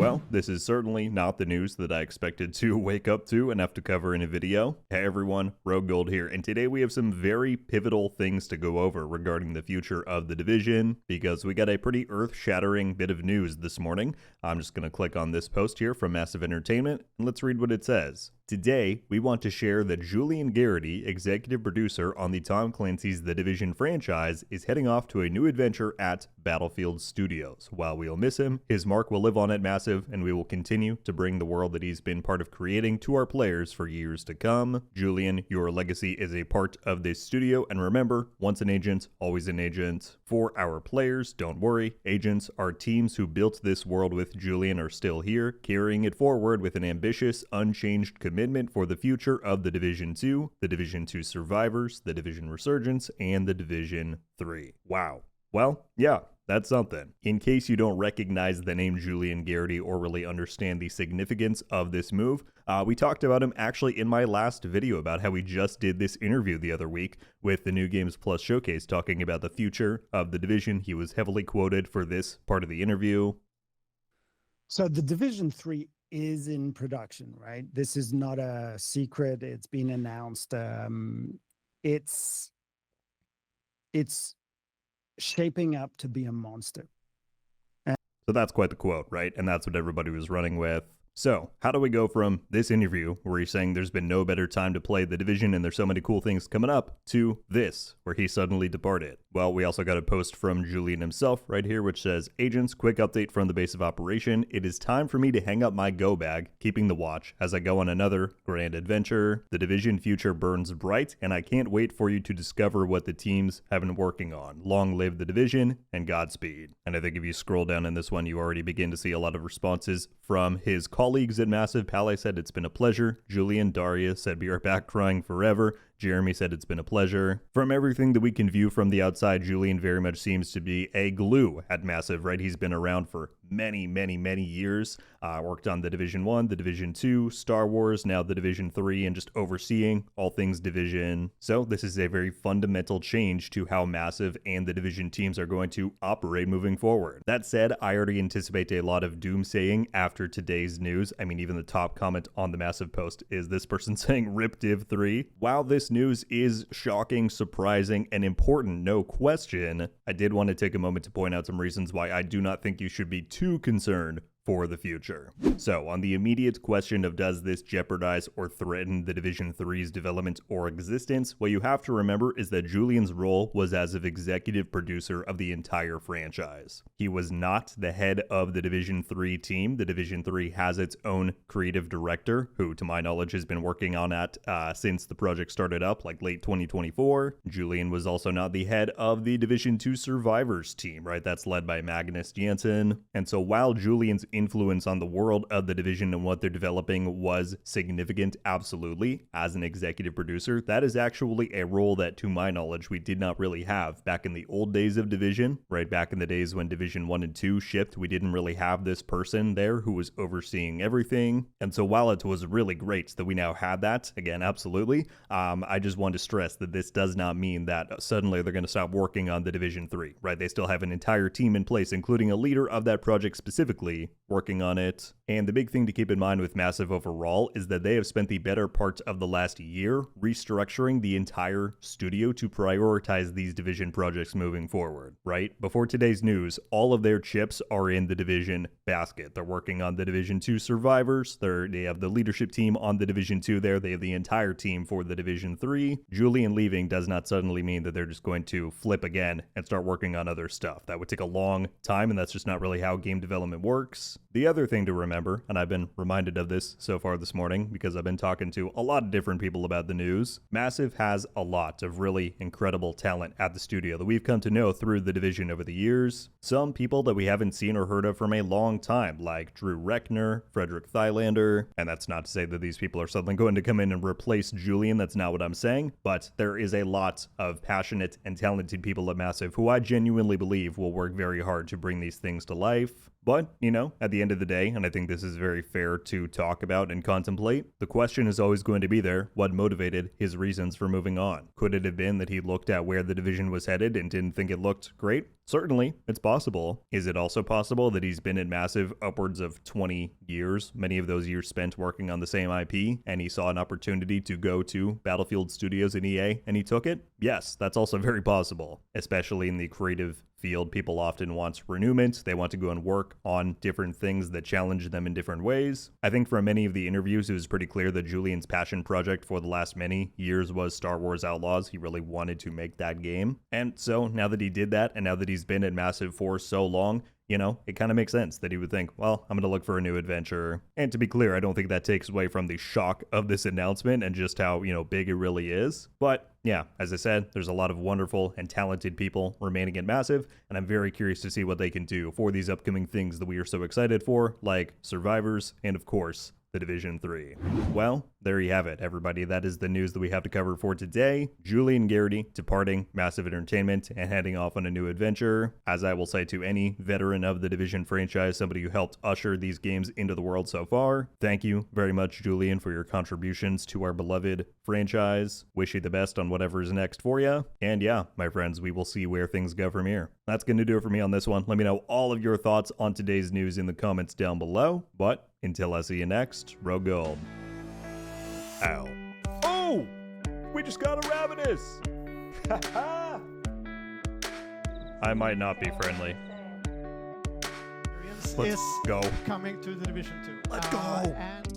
Well, this is certainly not the news that I expected to wake up to and have to cover in a video. Hey everyone, RogueGold here, and today we have some very pivotal things to go over regarding the future of the division, because we got a pretty earth-shattering bit of news this morning. I'm just going to click on this post here from Massive Entertainment, and let's read what it says. Today, we want to share that Julian Gerighty, executive producer on the Tom Clancy's The Division franchise, is heading off to a new adventure at Battlefield Studios. While we'll miss him, his mark will live on at Massive, and we will continue to bring the world that he's been part of creating to our players for years to come. Julian, your legacy is a part of this studio, and remember, once an agent, always an agent. For our players, don't worry, agents, our teams who built this world with Julian are still here, carrying it forward with an ambitious, unchanged commitment for the future of the Division 2, the Division 2 Survivors, the Division Resurgence, and the Division 3. Wow. Well, yeah, that's something. In case you don't recognize the name Julian Gerighty or really understand the significance of this move, we talked about him actually in my last video about how we just did this interview the other week with the New Games Plus Showcase talking about the future of the Division. He was heavily quoted for this part of the interview. So the Division 3 is in production, right? This is not a secret. It's been announced. It's shaping up to be a monster. So that's quite the quote, right? And that's what everybody was running with. So, how do we go from this interview, where he's saying there's been no better time to play the Division and there's so many cool things coming up, to this, where he suddenly departed? Well, we also got a post from Julian himself right here, which says, "Agents, quick update from the base of operation. It is time for me to hang up my go bag, keeping the watch, as I go on another grand adventure. The Division future burns bright, and I can't wait for you to discover what the teams have been working on. Long live the Division, and Godspeed." And I think if you scroll down in this one, you already begin to see a lot of responses from his colleagues at Massive. Pele said, "It's been a pleasure." Julian, Daria said, "Be right back, crying forever." Jeremy said, "It's been a pleasure." From everything that we can view from the outside, Julian very much seems to be a glue at Massive, right? He's been around for many years. Worked on the Division 1, the Division 2, Star Wars, now the Division 3, and just overseeing all things Division. So this is a very fundamental change to how Massive and the Division teams are going to operate moving forward. That said, I already anticipate a lot of doomsaying after today's news. I mean, even the top comment on the Massive post is this person saying, "Rip Div 3. While this news is shocking, surprising, and important, no question, I did want to take a moment to point out some reasons why I do not think you should be too concerned for the future. So, on the immediate question of does this jeopardize or threaten the Division 3's development or existence, what you have to remember is that Julian's role was as of executive producer of the entire franchise. He was not the head of the Division 3 team. The Division 3 has its own creative director, who to my knowledge has been working on it since the project started up, like late 2024. Julian was also not the head of the Division 2 Survivors team, right? That's led by Magnus Jansen. And so while Julian's influence on the world of the Division and what they're developing was significant, absolutely, as an executive producer, that is actually a role that, to my knowledge, we did not really have back in the old days of Division, right? Back in the days when Division 1 and 2 shipped, we didn't really have this person there who was overseeing everything. And so while it was really great that we now had that, again, absolutely, I just want to stress that this does not mean that suddenly they're going to stop working on the Division 3, right? They still have an entire team in place, including a leader of that project specifically, working on it. And the big thing to keep in mind with Massive overall is that they have spent the better part of the last year restructuring the entire studio to prioritize these Division projects moving forward, right? Before today's news, all of their chips are in the Division basket. They're working on the Division 2 Survivors. They have the leadership team on the Division 2 there. They have the entire team for the Division 3. Julian leaving does not suddenly mean that they're just going to flip again and start working on other stuff. That would take a long time, and that's just not really how game development works. The other thing to remember, and I've been reminded of this so far this morning because I've been talking to a lot of different people about the news, Massive has a lot of really incredible talent at the studio that we've come to know through the Division over the years. Some people that we haven't seen or heard of from a long time, like Drew Reckner, Frederick Thylander, and that's not to say that these people are suddenly going to come in and replace Julian, that's not what I'm saying, but there is a lot of passionate and talented people at Massive who I genuinely believe will work very hard to bring these things to life. But, you know, at the end of the day, and I think this is very fair to talk about and contemplate, the question is always going to be there, what motivated his reasons for moving on? Could it have been that he looked at where the division was headed and didn't think it looked great? Certainly, it's possible. Is it also possible that he's been at Massive upwards of 20 years, many of those years spent working on the same IP, and he saw an opportunity to go to Battlefield Studios and EA, and he took it? Yes, that's also very possible, especially in the creative field. People often want renewment. They want to go and work on different things that challenge them in different ways. I think from many of the interviews, it was pretty clear that Julian's passion project for the last many years was Star Wars Outlaws. He really wanted to make that game. And so now that he did that, and now that he's been at Massive for so long, you know, it kind of makes sense that he would think, well, I'm going to look for a new adventure. And to be clear, I don't think that takes away from the shock of this announcement and just how, you know, big it really is. But yeah, as I said, there's a lot of wonderful and talented people remaining at Massive, and I'm very curious to see what they can do for these upcoming things that we are so excited for, like Survivors and, of course, The Division 3. Well, there you have it, everybody. That is the news that we have to cover for today. Julian Gerighty departing Massive Entertainment and heading off on a new adventure. As I will say to any veteran of the Division franchise, somebody who helped usher these games into the world so far, thank you very much, Julian, for your contributions to our beloved franchise. Wish you the best on whatever is next for you. And yeah, my friends, we will see where things go from here. That's going to do it for me on this one. Let me know all of your thoughts on today's news in the comments down below. But until I see you next, RogueGold. Ow. Oh! We just got a Ravenous! I might not be friendly. Let's go. Coming to the Division 2. Let's go! And